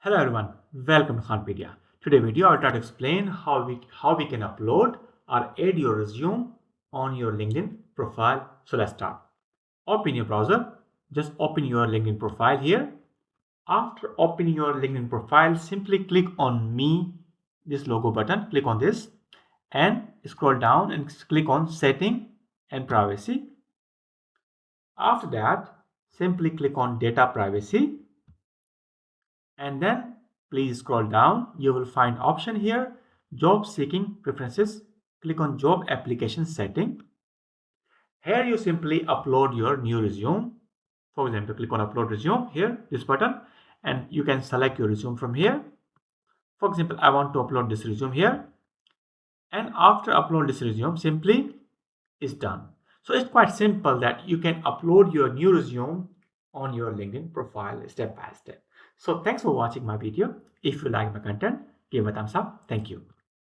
Hello everyone, welcome to KhanPedia. Today video I'll try to explain how we can upload or add your resume on your LinkedIn profile. So let's start. Open your browser, just open your LinkedIn profile here. After opening your LinkedIn profile, simply click on me, this logo button, click on this and scroll down and click on setting and privacy. After that, simply click on data privacy. And then please scroll down. You will find option here, job seeking preferences. Click on job application setting. Here you simply upload your new resume. For example, click on upload resume here, this button, and you can select your resume from here. For example, I want to upload this resume here. And after upload this resume, simply is done. So it's quite simple that you can upload your new resume on your LinkedIn profile step by step. So thanks for watching my video. If you like my content, give a thumbs up. Thank you.